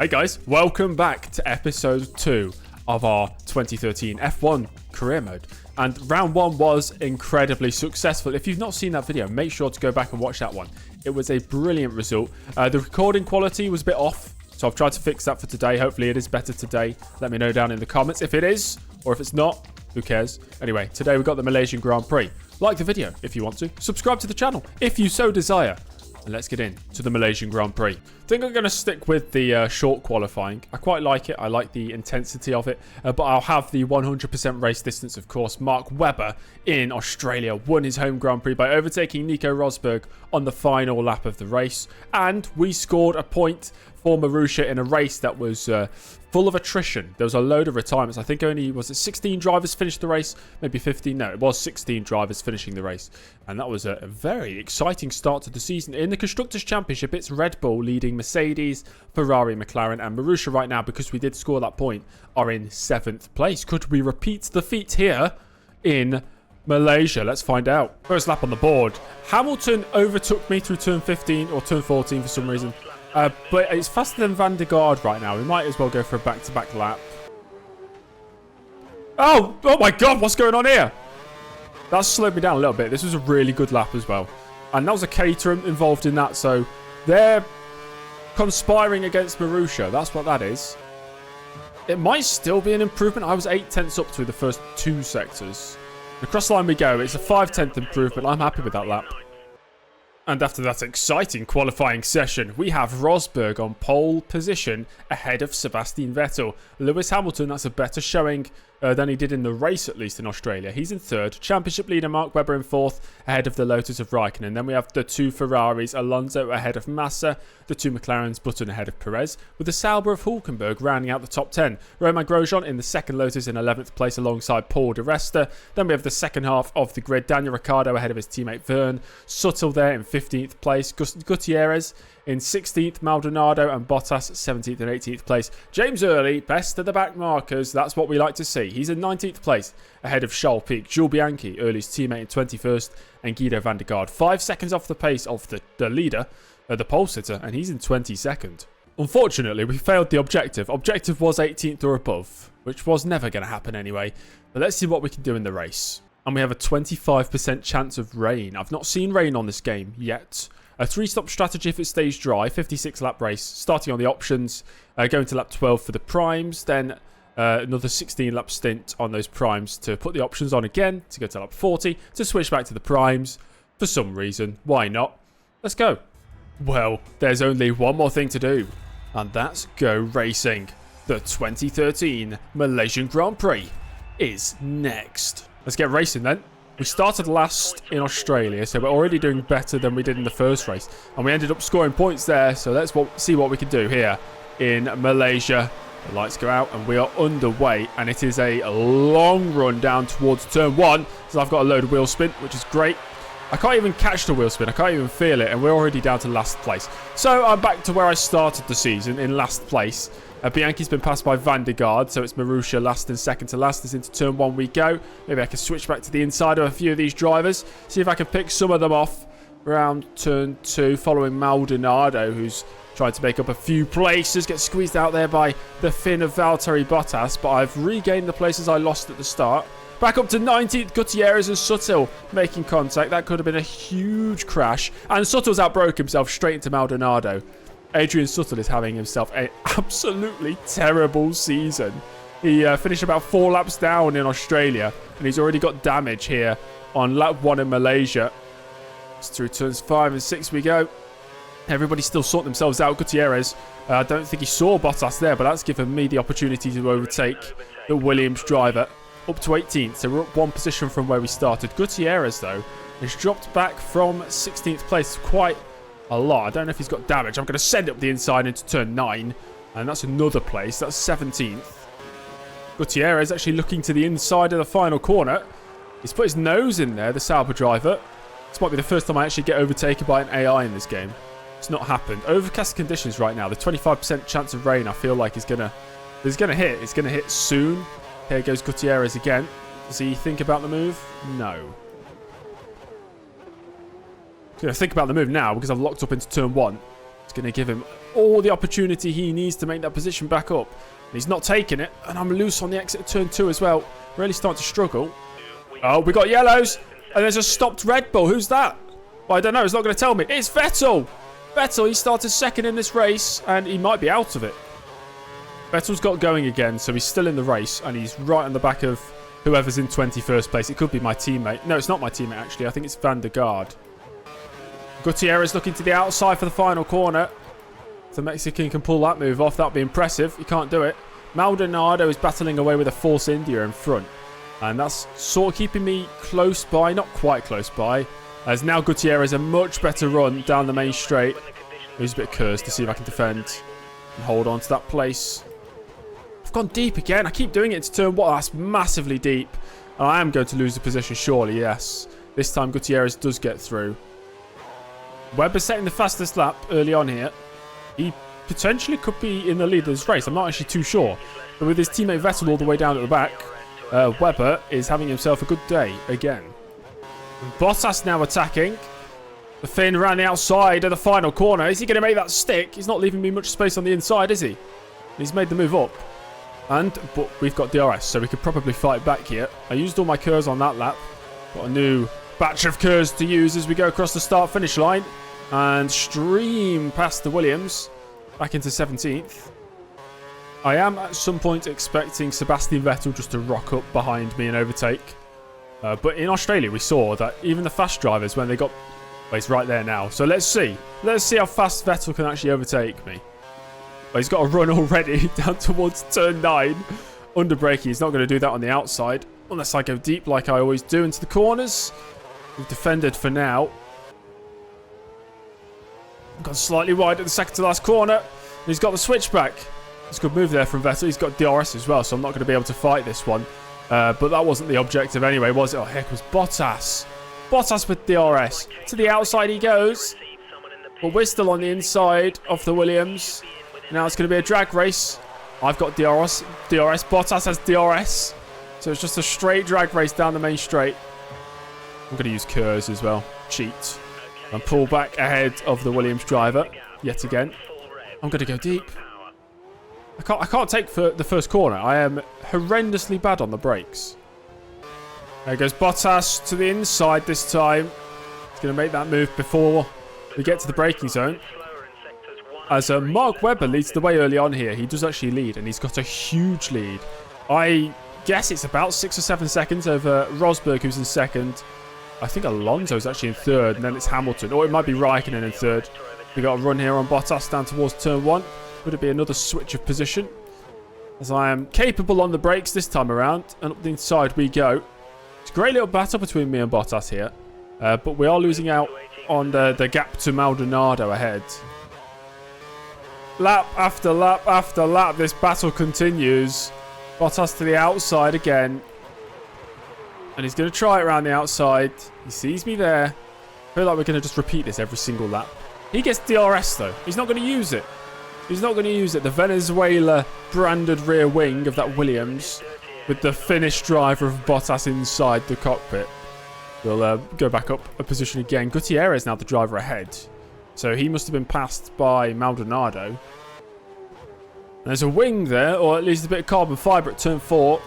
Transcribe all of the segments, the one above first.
Hey guys, welcome back to episode 2 of our 2013 F1 career mode. And round 1 was incredibly successful. If you've not seen that video, make sure to go back and watch that one. It was a brilliant result. The recording quality was a bit off, so I've tried to fix that for today. Hopefully it is better today. Let me know down in the comments if it is, or if it's not, who cares? Anyway, today we've got the Malaysian Grand Prix. Like the video if you want to. Subscribe to the channel if you so desire. And let's get into the Malaysian Grand Prix. I think I'm going to stick with the short qualifying. I quite like it. I like the intensity of it. But I'll have the 100% race distance, of course. Mark Webber in Australia won his home Grand Prix by overtaking Nico Rosberg on the final lap of the race. And we scored a point for Marussia in a race that was full of attrition. There was a load of retirements. I think only, was it 16 drivers finished the race? Maybe 15? No, it was 16 drivers finishing the race. And that was a very exciting start to the season. In the Constructors' Championship, it's Red Bull leading Mercedes, Ferrari, McLaren, and Marussia right now, because we did score that point, are in 7th place. Could we repeat the feat here in Malaysia? Let's find out. First lap on the board. Hamilton overtook me through turn 15 or turn 14 for some reason. But it's faster than Van der Garde right now. We might as well go for a back-to-back lap. Oh my God, what's going on here? That slowed me down a little bit. This was a really good lap as well. And that was a Caterham involved in that. So they're conspiring against Marussia. That's what that is. It might still be an improvement. I was 8/10 up through the first 2 sectors. Across the line we go. It's a 5/10 improvement. I'm happy with that lap. And after that exciting qualifying session, we have Rosberg on pole position ahead of Sebastian Vettel. Lewis Hamilton, that's a better showing than he did in the race, at least in Australia. He's in 3rd. Championship leader Mark Webber in 4th, ahead of the Lotus of Raikkonen. Then we have the 2 Ferraris, Alonso ahead of Massa, the 2 McLarens, Button ahead of Perez, with the Sauber of Hulkenberg rounding out the top 10. Romain Grosjean in the 2nd Lotus in 11th place alongside Paul de Resta. Then we have the second half of the grid, Daniel Ricciardo ahead of his teammate Verne, Suttle there in 15th place, Gutierrez in 16th, Maldonado and Bottas 17th and 18th place. James Early, best of the back markers. That's what we like to see. He's in 19th place ahead of Charles Pic. Jules Bianchi, Early's teammate, in 21st, and Guido van der Garde 5 seconds off the pace of the leader, the pole sitter, and he's in 22nd. Unfortunately, we failed the objective. Objective was 18th or above, which was never going to happen anyway. But let's see what we can do in the race. And we have a 25% chance of rain. I've not seen rain on this game yet. A 3-stop strategy if it stays dry. 56 lap race. Starting on the options. Going to lap 12 for the primes. Then another 16 lap stint on those primes to put the options on again. To go to lap 40. To switch back to the primes. For some reason. Why not? Let's go. Well, there's only one more thing to do. And that's go racing. The 2013 Malaysian Grand Prix is next. Let's get racing then. We started last in Australia, so we're already doing better than we did in the first race. And we ended up scoring points there, so let's see what we can do here in Malaysia. The lights go out and we are underway. And it is a long run down towards turn 1. So I've got a load of wheel spin, which is great. I can't even catch the wheel spin. I can't even feel it. And we're already down to last place. So I'm back to where I started the season, in last place. Bianchi's been passed by Van der Garde, so it's Marussia last and second to last as into turn 1 we go. Maybe I can switch back to the inside of a few of these drivers. See if I can pick some of them off around turn 2, following Maldonado, who's trying to make up a few places. Gets squeezed out there by the Finn of Valtteri Bottas, but I've regained the places I lost at the start. Back up to 19th, Gutierrez and Suttle making contact. That could have been a huge crash. And Suttle's outbroke himself straight into Maldonado. Adrian Suttle is having himself an absolutely terrible season. He finished about 4 laps down in Australia, and he's already got damage here on lap 1 in Malaysia. It's through turns 5 and 6 we go. Everybody's still sorting themselves out. Gutierrez, I don't think he saw Bottas there, but that's given me the opportunity to overtake the Williams driver up to 18th. So we're up 1 position from where we started. Gutierrez, though, has dropped back from 16th place quite a lot. I don't know if he's got damage. I'm going to send up the inside into turn 9. And that's another place. That's 17th. Gutierrez actually looking to the inside of the final corner. He's put his nose in there, the Sauber driver. This might be the first time I actually get overtaken by an AI in this game. It's not happened. Overcast conditions right now. The 25% chance of rain I feel like is going to hit. It's going to hit soon. Here goes Gutierrez again. Does he think about the move? No. Think about the move now because I've locked up into turn 1. It's going to give him all the opportunity he needs to make that position back up. And he's not taking it. And I'm loose on the exit of turn 2 as well. Really starting to struggle. Oh, we got yellows. And there's a stopped Red Bull. Who's that? Well, I don't know. It's not going to tell me. It's Vettel. Vettel, he started second in this race. And he might be out of it. Vettel's got going again. So he's still in the race. And he's right on the back of whoever's in 21st place. It could be my teammate. No, it's not my teammate, actually. I think it's Van der Gaard. Gutierrez looking to the outside for the final corner. If the Mexican can pull that move off, that'd be impressive. He can't do it. Maldonado is battling away with a Force India in front. And that's sort of keeping me close by. Not quite close by. As now Gutierrez a much better run down the main straight. He's a bit cursed to see if I can defend and hold on to that place. I've gone deep again. I keep doing it into turn 1. That's massively deep. And I am going to lose the position, surely, yes. This time Gutierrez does get through. Webber setting the fastest lap early on here. He potentially could be in the lead of this race. I'm not actually too sure. But with his teammate Vettel all the way down at the back, Webber is having himself a good day again. And Bottas now attacking. The Finn around the outside of the final corner. Is he going to make that stick? He's not leaving me much space on the inside, is he? He's made the move up. But we've got DRS, so we could probably fight back here. I used all my curves on that lap. Got a new batch of curves to use as we go across the start-finish line. And stream past the Williams. Back into 17th. I am at some point expecting Sebastian Vettel just to rock up behind me and overtake. But in Australia we saw that even the fast drivers, when they got... Well, he's right there now. So let's see. Let's see how fast Vettel can actually overtake me. Well, he's got a run already down towards turn 9. Under braking. He's not going to do that on the outside. Unless I go deep like I always do into the corners. We've defended for now. Gone slightly wide at the second to last corner. He's got the switchback. It's a good move there from Vettel. He's got DRS as well, so I'm not going to be able to fight this one. But that wasn't the objective anyway, was it? Oh, heck, was Bottas. Bottas with DRS. To the outside he goes. But we're still on the inside of the Williams. Now it's going to be a drag race. I've got DRS. Bottas has DRS. So it's just a straight drag race down the main straight. I'm going to use curves as well. Cheat. And pull back ahead of the Williams driver. Yet again. I'm going to go deep. I can't take for the first corner. I am horrendously bad on the brakes. There goes Bottas to the inside this time. He's going to make that move before we get to the braking zone. As Mark Webber leads the way early on here. He does actually lead, and he's got a huge lead. I guess it's about 6 or 7 seconds over Rosberg, who's in second. I think Alonso's actually in third, and then it's Hamilton. Or it might be Raikkonen in third. We got a run here on Bottas down towards turn 1. Would it be another switch of position? As I am capable on the brakes this time around. And up the inside we go. It's a great little battle between me and Bottas here. But we are losing out on the gap to Maldonado ahead. Lap after lap after lap, this battle continues. Bottas to the outside again. And he's going to try it around the outside. He sees me there. I feel like we're going to just repeat this every single lap. He gets DRS though. He's not going to use it. He's not going to use it. The Venezuela branded rear wing of that Williams with the Finnish driver of Bottas inside the cockpit. We'll go back up a position again. Gutierrez now the driver ahead. So he must have been passed by Maldonado. There's a wing there, or at least a bit of carbon fibre at turn 4.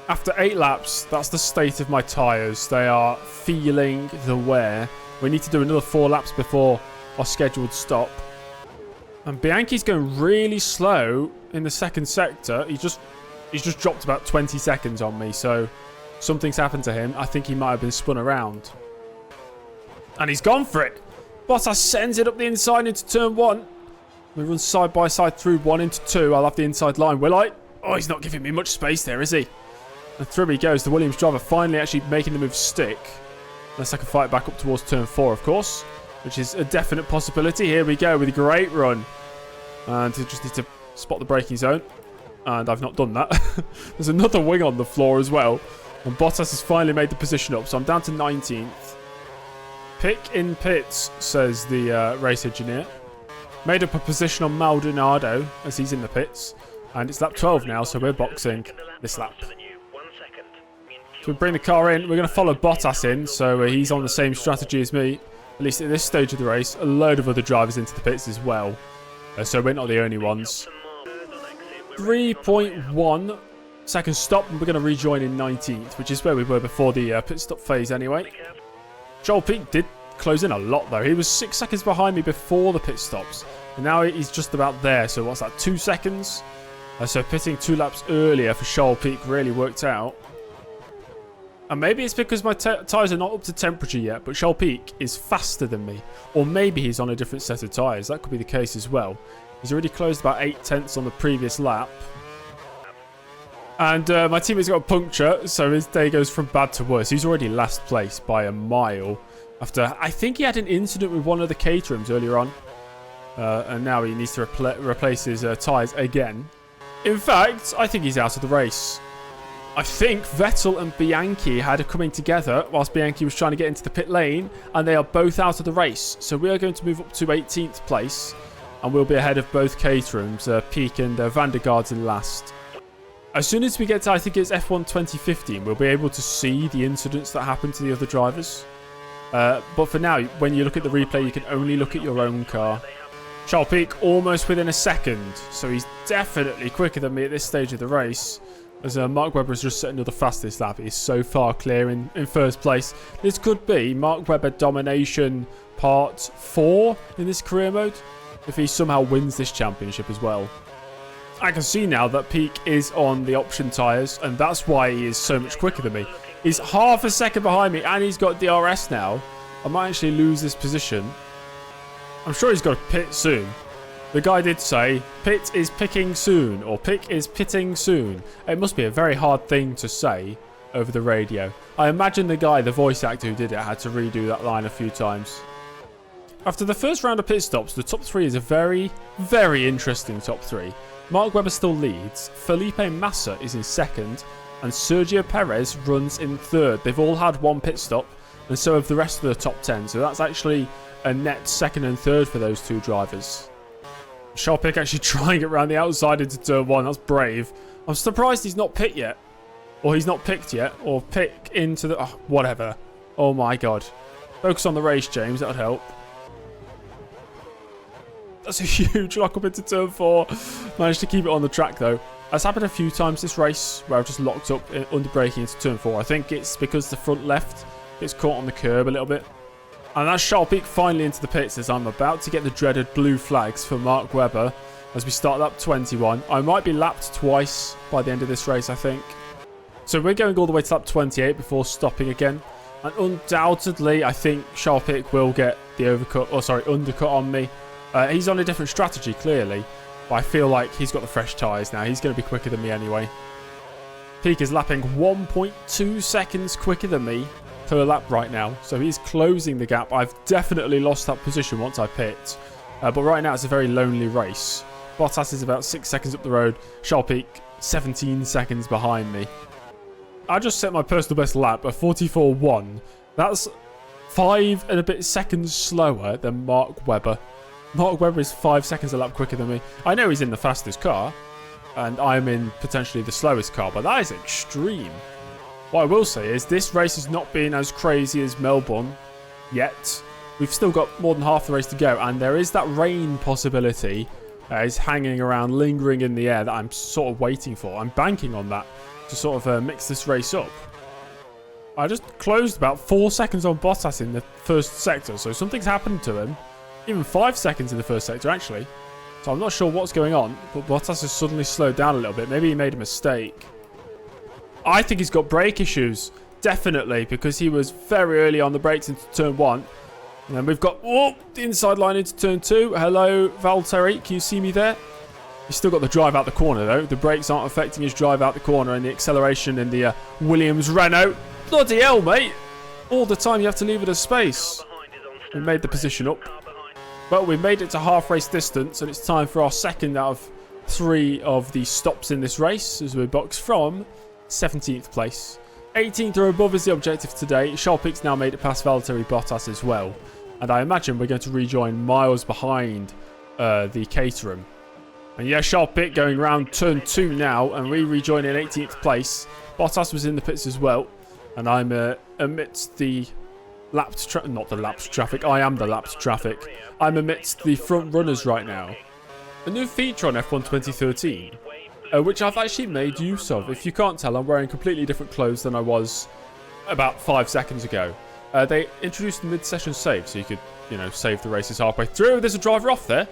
After 8 laps, that's the state of my tyres. They are feeling the wear. We need to do another 4 laps before our scheduled stop. And Bianchi's going really slow in the second sector. He's just dropped about 20 seconds on me, so something's happened to him. I think he might have been spun around. And he's gone for it. Bottas sends it up the inside into turn 1. We run side by side through 1 into 2. I'll have the inside line, will I? Oh, he's not giving me much space there, is he? And through he goes. The Williams driver finally actually making the move stick. Unless I can fight back up towards turn 4, of course. Which is a definite possibility. Here we go with a great run. And I just need to spot the braking zone. And I've not done that. There's another wing on the floor as well. And Bottas has finally made the position up. So I'm down to 19th. Pick in pits, says the race engineer. Made up a position on Maldonado as he's in the pits. And it's lap 12 now, so we're boxing this lap. So we bring the car in. We're going to follow Bottas in. So he's on the same strategy as me. at least at this stage of the race, a load of other drivers into the pits as well. So we're not the only ones. 3.1 second stop, and we're going to rejoin in 19th, which is where we were before the pit stop phase anyway. Joel Peak did close in a lot though. He was 6 seconds behind me before the pit stops, and now he's just about there. So what's that, 2 seconds? So pitting 2 laps earlier for Joel Peak really worked out. And maybe it's because my tyres are not up to temperature yet, but Joel Peak is faster than me. Or maybe he's on a different set of tyres. That could be the case as well. He's already closed about 8 tenths on the previous lap. And my teammate's got a puncture, so his day goes from bad to worse. He's already last place by a mile. After, I think he had an incident with one of the caterums earlier on. And now he needs to replace his tyres again. In fact, I think he's out of the race. I think Vettel and Bianchi had a coming together whilst Bianchi was trying to get into the pit lane, and they are both out of the race. So we are going to move up to 18th place, and we'll be ahead of both caterums, Peak and Van der Gaards in last. As soon as we get to, I think it's F1 2015, we'll be able to see the incidents that happened to the other drivers. But for now, when you look at the replay, you can only look at your own car. Charles Peak almost within a second, so he's definitely quicker than me at this stage of the race. As Mark Webber has just set another fastest lap. He's so far clear in first place. This could be Mark Webber domination part 4 in this career mode, if he somehow wins this championship as well. I can see now that Peak is on the option tyres, and that's why he is so much quicker than me. He's half a second behind me, and he's got DRS now. I might actually lose this position. I'm sure he's got to pit soon. The guy did say, pit is picking soon, or pick is pitting soon. It must be a very hard thing to say over the radio. I imagine the guy, the voice actor who did it, had to redo that line a few times. After the first round of pit stops, the top 3 is a very, very interesting top 3. Mark Webber still leads, Felipe Massa is in second, and Sergio Perez runs in third. They've all had 1 pit stop, and so have the rest of the top 10. So that's actually a net second and third for those 2 drivers. Charles Pic actually trying it around the outside into turn 1. That's brave. I'm surprised he's not pit yet. Or he's not picked yet. Or pick into the... Oh, whatever. Oh my god. Focus on the race, James. That would help. That's a huge lock up into turn 4. Managed to keep it on the track though. That's happened a few times this race where I've just locked up under braking into turn 4. I think it's because the front left gets caught on the curb a little bit. And that's Charles Pic finally into the pits as I'm about to get the dreaded blue flags for Mark Webber as we start lap 21. I might be lapped twice by the end of this race, I think. So we're going all the way to lap 28 before stopping again. And undoubtedly, I think Charles Pic will get the undercut on me. He's on a different strategy, clearly. But I feel like he's got the fresh tyres now. He's going to be quicker than me anyway. Pic is lapping 1.2 seconds quicker than me per lap right now, so he's closing the gap. I've definitely lost that position once I pit, but right now it's a very lonely race. Bottas is about 6 seconds up the road, Charles Pic 17 seconds behind me. I just set my personal best lap of 44.1. That's 5 and a bit seconds slower than Mark Webber. Mark Webber is 5 seconds a lap quicker than me. I know he's in the fastest car, and I'm in potentially the slowest car, but that is extreme. What I will say is this race has not been as crazy as Melbourne yet. We've still got more than half the race to go, and there is that rain possibility is hanging around, lingering in the air that I'm sort of waiting for. I'm banking on that to sort of mix this race up. I just closed about 4 seconds on Bottas in the first sector, so something's happened to him. Even 5 seconds in the first sector, actually. So I'm not sure what's going on, but Bottas has suddenly slowed down a little bit. Maybe he made a mistake. I think he's got brake issues, definitely, because he was very early on the brakes into turn 1. And then we've got the inside line into turn 2. Hello, Valtteri, can you see me there? He's still got the drive out the corner, though. The brakes aren't affecting his drive out the corner, and the acceleration in the Williams Renault. Bloody hell, mate. All the time you have to leave it a space. We made the position up. Well, we made it to half race distance, and it's time for our second out of 3 of the stops in this race as we box from 17th place. 18th or above is the objective today. Charles Pic's now made it past Valtteri Bottas as well. And I imagine we're going to rejoin miles behind the Caterham. And yeah, Charles Pic going around turn 2 now, and we rejoin in 18th place. Bottas was in the pits as well. And I'm amidst the not the lapped traffic. I am the lapped traffic. I'm amidst the front runners right now. A new feature on F1 2013, which I've actually made use of. If you can't tell, I'm wearing completely different clothes than I was about 5 seconds ago. They introduced the mid-session save, so you could, save the races halfway through. There's a driver off there.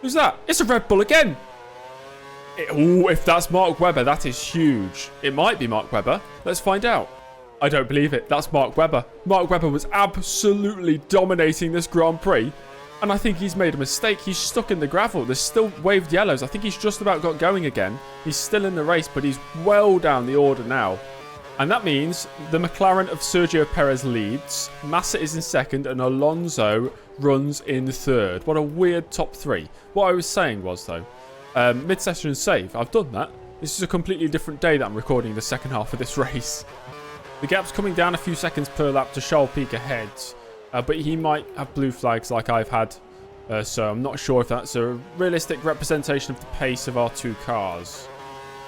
Who's that? It's a Red Bull again. If that's Mark Webber, that is huge. It might be Mark Webber. Let's find out. I don't believe it. That's Mark Webber. Mark Webber was absolutely dominating this Grand Prix. And I think he's made a mistake. He's stuck in the gravel. There's still waved yellows. I think he's just about got going again. He's still in the race, but he's well down the order now. And that means the McLaren of Sergio Perez leads. Massa is in second, and Alonso runs in third. What a weird top three. What I was saying was, though, mid-session save. I've done that. This is a completely different day that I'm recording the second half of this race. The gap's coming down a few seconds per lap to Charles Pic ahead. But he might have blue flags like I've had. So I'm not sure if that's a realistic representation of the pace of our two cars.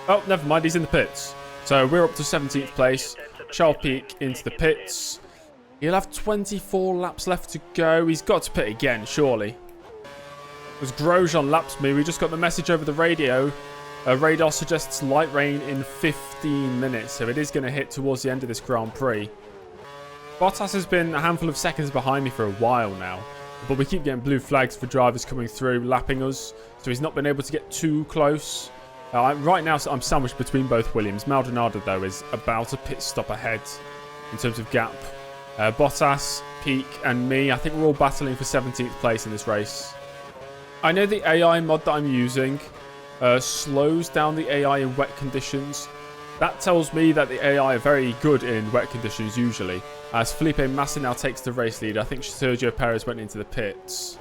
Oh, never mind. He's in the pits. So we're up to 17th place. Charles Pic into the pits. He'll have 24 laps left to go. He's got to pit again, surely. As Grosjean laps me, we just got the message over the radio. Radar suggests light rain in 15 minutes. So it is going to hit towards the end of this Grand Prix. Bottas has been a handful of seconds behind me for a while now, but we keep getting blue flags for drivers coming through, lapping us, so he's not been able to get too close. Right now, I'm sandwiched between both Williams. Maldonado, though, is about a pit stop ahead in terms of gap. Bottas, Pic, and me, I think we're all battling for 17th place in this race. I know the AI mod that I'm using slows down the AI in wet conditions. That tells me that the AI are very good in wet conditions usually. As Felipe Massa now takes the race lead. I think Sergio Perez went into the pits.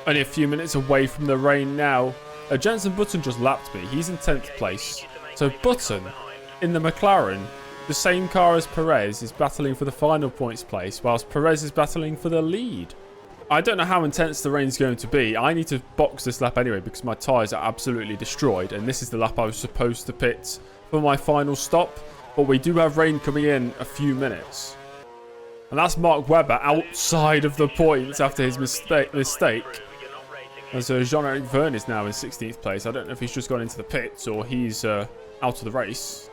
Only a few minutes away from the rain now. Jenson Button just lapped me. He's in 10th place. So Button, in the McLaren, the same car as Perez, is battling for the final points place, whilst Perez is battling for the lead. I don't know how intense the rain's going to be. I need to box this lap anyway because my tyres are absolutely destroyed. And this is the lap I was supposed to pit for my final stop. But we do have rain coming in a few minutes. And that's Mark Webber outside of the points after his mistake. As Jean-Eric Verne is now in 16th place. I don't know if he's just gone into the pits or he's out of the race.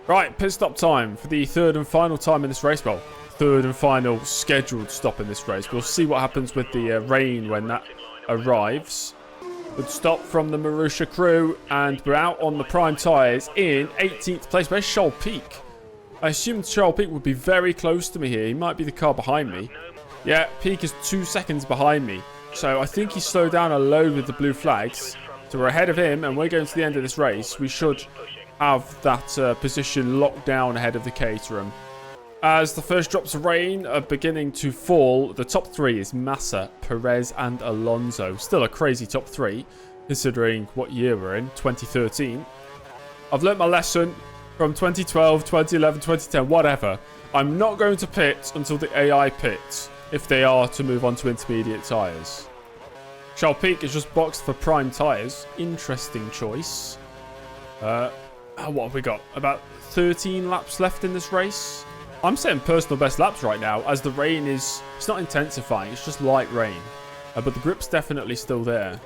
Right, pit stop time for the third and final time in this race. Well, third and final scheduled stop in this race. We'll see what happens with the rain when that arrives. Good stop from the Marussia crew, and we're out on the prime tyres in 18th place. Where's Charles Pic? I assumed Charles Pic would be very close to me here. He might be the car behind me. Yeah, Pic is 2 seconds behind me. So I think he slowed down a load with the blue flags. So we're ahead of him, and we're going to the end of this race. We should have that position locked down ahead of the Caterham. As the first drops of rain are beginning to fall, the top three is Massa, Perez, and Alonso. Still a crazy top three, considering what year we're in, 2013. I've learnt my lesson from 2012, 2011, 2010, whatever. I'm not going to pit until the AI pits, if they are to move on to intermediate tyres. Charles Pic is just boxed for prime tyres. Interesting choice. What have we got? About 13 laps left in this race. I'm setting personal best laps right now as the rain is... It's not intensifying, it's just light rain. But the grip's definitely still there.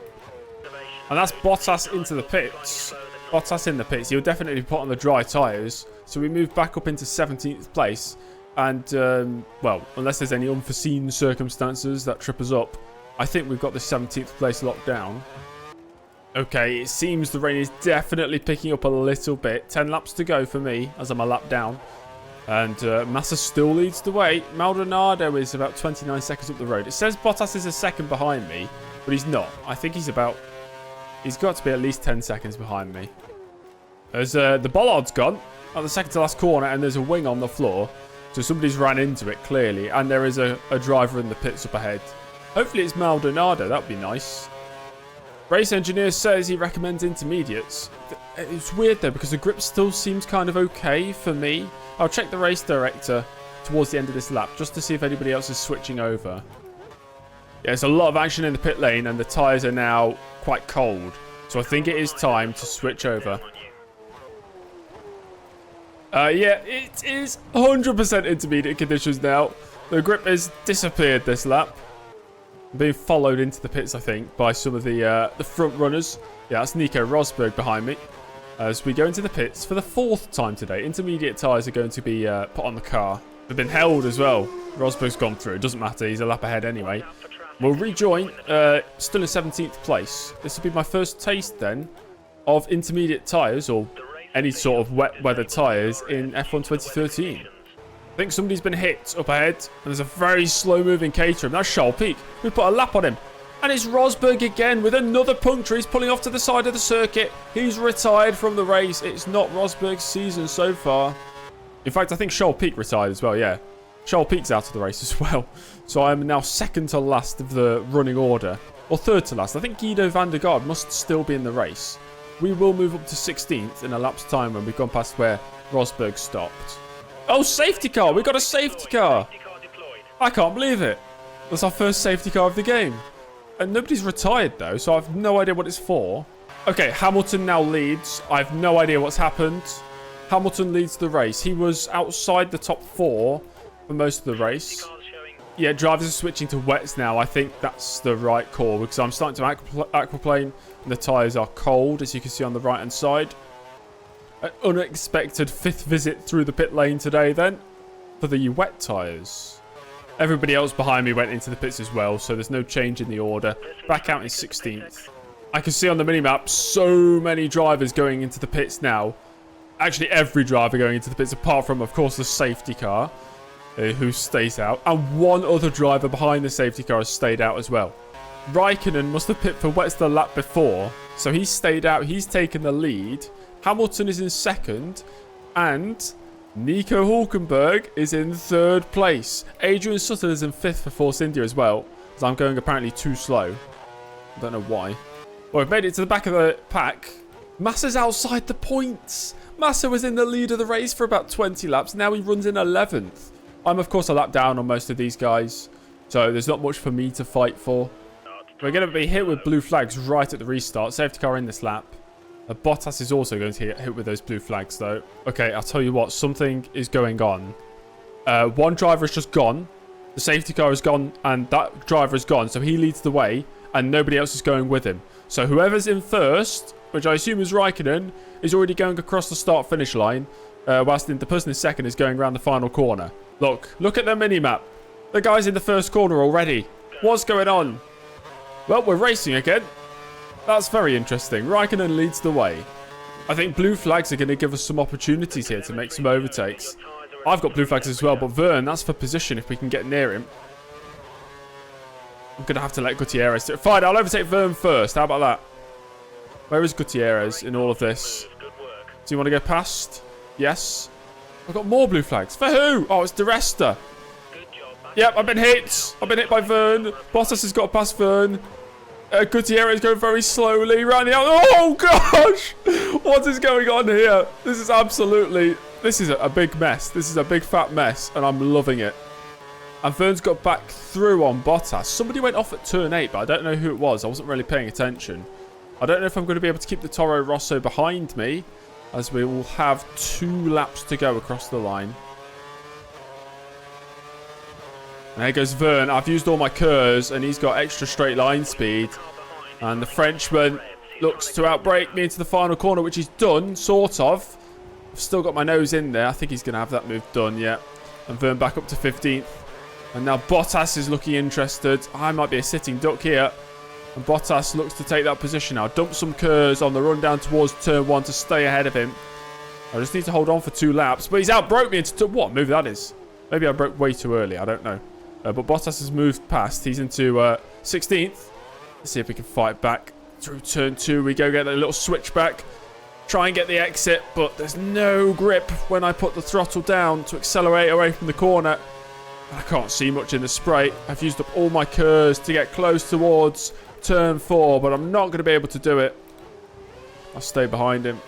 And that's Bottas into the pits. Bottas in the pits. He'll definitely put on the dry tyres. So we move back up into 17th place. And, well, unless there's any unforeseen circumstances that trip us up, I think we've got the 17th place locked down. Okay, it seems the rain is definitely picking up a little bit. 10 laps to go for me as I'm a lap down. And Massa still leads the way. Maldonado is about 29 seconds up the road. It says Bottas is a second behind me, but he's not. I think he's got to be at least 10 seconds behind me. There's the bollard's gone at the second to last corner, and there's a wing on the floor. So somebody's ran into it, clearly. And there is a driver in the pits up ahead. Hopefully it's Maldonado. That would be nice. Race engineer says he recommends intermediates. It's weird, though, because the grip still seems kind of okay for me. I'll check the race director towards the end of this lap just to see if anybody else is switching over. Yeah, there's a lot of action in the pit lane, and the tyres are now quite cold. So I think it is time to switch over. Yeah, it is 100% intermediate conditions now. The grip has disappeared this lap. I'm being followed into the pits, I think, by some of the front runners. Yeah, that's Nico Rosberg behind me. As we go into the pits for the 4th time today. Intermediate tyres are going to be put on the car. They've been held as well. Rosberg's gone through. It doesn't matter. He's a lap ahead anyway. We'll rejoin, still in 17th place. This will be my first taste then of intermediate tyres or any sort of wet weather tyres in F1 2013. I think somebody's been hit up ahead, and there's a very slow-moving Caterham. That's Charles Peak. We put a lap on him. And it's Rosberg again with another puncture. He's pulling off to the side of the circuit. He's retired from the race. It's not Rosberg's season so far. In fact, I think Charles Peak retired as well, yeah. Charles Peak's out of the race as well. So I'm now second to last of the running order. Or third to last. I think Guido van der Garde must still be in the race. We will move up to 16th in a lap's time when we've gone past where Rosberg stopped. Oh, safety car! We got a safety car! I can't believe it. That's our first safety car of the game. And nobody's retired though, so I have no idea what it's for. Okay, Hamilton now leads. I have no idea what's happened. Hamilton leads the race. He was outside the top 4 for most of the race. Yeah, drivers are switching to wets now. I think that's the right call because I'm starting to aquaplane and the tyres are cold, as you can see on the right-hand side. An unexpected 5th visit through the pit lane today then for the wet tyres. Everybody else behind me went into the pits as well, so there's no change in the order. Back out in 16th. I can see on the minimap so many drivers going into the pits now. Actually, every driver going into the pits, apart from, of course, the safety car, who stays out. And one other driver behind the safety car has stayed out as well. Raikkonen must have pit for wets the lap before, so he stayed out. He's taken the lead. Hamilton is in 2nd, and Nico Hulkenberg is in 3rd place. Adrian Sutter is in 5th for Force India as well, as I'm going apparently too slow. I don't know why. Well, we've made it to the back of the pack. Massa's outside the points. Massa was in the lead of the race for about 20 laps. Now he runs in 11th. I'm, of course, a lap down on most of these guys, so there's not much for me to fight for. We're going to be hit with blue flags right at the restart. Safety car in this lap. Bottas is also going to get hit with those blue flags, though. Okay, I'll tell you what. Something is going on. One driver has just gone. The safety car is gone, and that driver is gone. So he leads the way, and nobody else is going with him. So whoever's in first, which I assume is Raikkonen, is already going across the start-finish line, whilst the person in second is going around the final corner. Look at the mini-map. The guy's in the first corner already. What's going on? Well, we're racing again. That's very interesting. Raikkonen leads the way. I think blue flags are going to give us some opportunities here to make some overtakes. I've got blue flags as well, but Vern, that's for position if we can get near him. I'm going to have to let Gutierrez do it. Fine, I'll overtake Vern first. How about that? Where is Gutierrez in all of this? Does he want to go past? Yes. I've got more blue flags. For who? Oh, it's De Resta. Yep, I've been hit. I've been hit by Vern. Bottas has got past Vern. Gutierrez going very slowly around the out. Oh, gosh! What is going on here? This is absolutely... This is a big mess. This is a big fat mess, and I'm loving it. And Vern's got back through on Bottas. Somebody went off at turn 8, but I don't know who it was. I wasn't really paying attention. I don't know if I'm going to be able to keep the Toro Rosso behind me, as we will have 2 laps to go across the line. And there goes Vern. I've used all my curves, and he's got extra straight line speed. And the Frenchman looks to outbrake me into the final corner, which he's done, sort of. I've still got my nose in there. I think he's going to have that move done, yeah. And Vern back up to 15th. And now Bottas is looking interested. I might be a sitting duck here. And Bottas looks to take that position now. Dump some curves on the run down towards turn 1 to stay ahead of him. I just need to hold on for 2 laps. But he's outbroke me into... What move that is? Maybe I broke way too early. I don't know. But Bottas has moved past. He's into 16th. Let's see if we can fight back. Through turn 2 we go, get a little switchback. Try and get the exit, but there's no grip when I put the throttle down to accelerate away from the corner. I can't see much in the spray. I've used up all my curves to get close towards turn 4, but I'm not going to be able to do it. I'll stay behind him.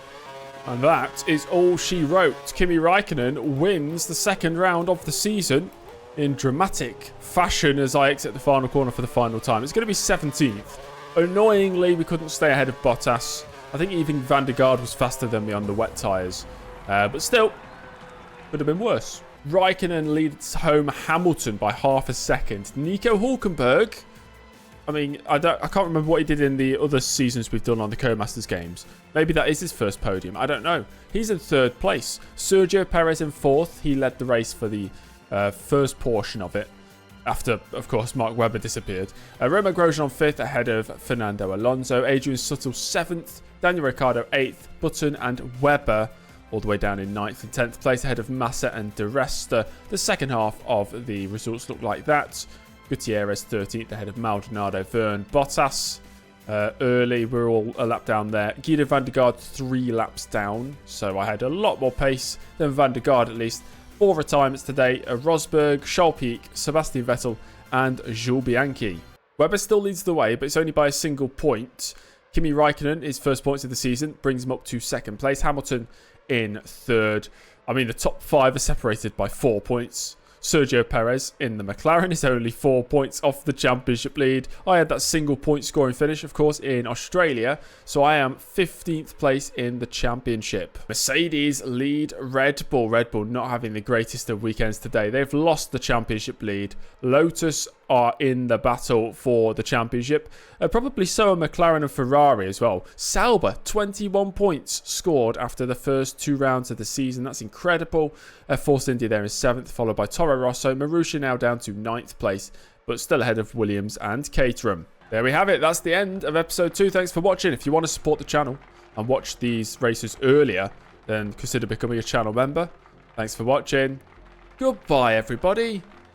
And that is all she wrote. Kimi Raikkonen wins the 2nd round of the season in dramatic fashion as I exit the final corner for the final time. It's going to be 17th. Annoyingly, we couldn't stay ahead of Bottas. I think even Van der Garde was faster than me on the wet tyres. But still, could have been worse. Raikkonen leads home Hamilton by half a second. Nico Hulkenberg, I mean, I can't remember what he did in the other seasons we've done on the Co-Masters games. Maybe that is his first podium. I don't know. He's in 3rd place. Sergio Perez in 4th. He led the race for the first portion of it. After, of course, Mark Webber disappeared. Romain Grosjean on 5th ahead of Fernando Alonso. Adrian Sutil 7th. Daniel Ricciardo 8th. Button and Webber all the way down in 9th and 10th place ahead of Massa and De Resta. The second half of the results look like that. Gutierrez 13th ahead of Maldonado, Verne, Bottas. Early, we're all a lap down there. Guido van der Garde 3 laps down. So I had a lot more pace than van der Garde at least. 4 retirements today. Rosberg, Charles Pic, Sebastian Vettel and Jules Bianchi. Webber still leads the way, but it's only by a single point. Kimi Raikkonen, his first points of the season, brings him up to 2nd place. Hamilton in 3rd. I mean, the top 5 are separated by 4 points. Sergio Perez in the McLaren is only 4 points off the championship lead. I had that single point scoring finish, of course, in Australia. So I am 15th place in the championship. Mercedes lead Red Bull. Red Bull not having the greatest of weekends today. They've lost the championship lead. Lotus are in the battle for the championship. Probably so are McLaren and Ferrari as well. Sauber, 21 points scored after the first 2 rounds of the season. That's incredible. Force India there in 7th, followed by Toro Rosso. Marussia now down to 9th place, but still ahead of Williams and Caterham. There we have it. That's the end of episode 2. Thanks for watching. If you want to support the channel and watch these races earlier, then consider becoming a channel member. Thanks for watching. Goodbye, everybody.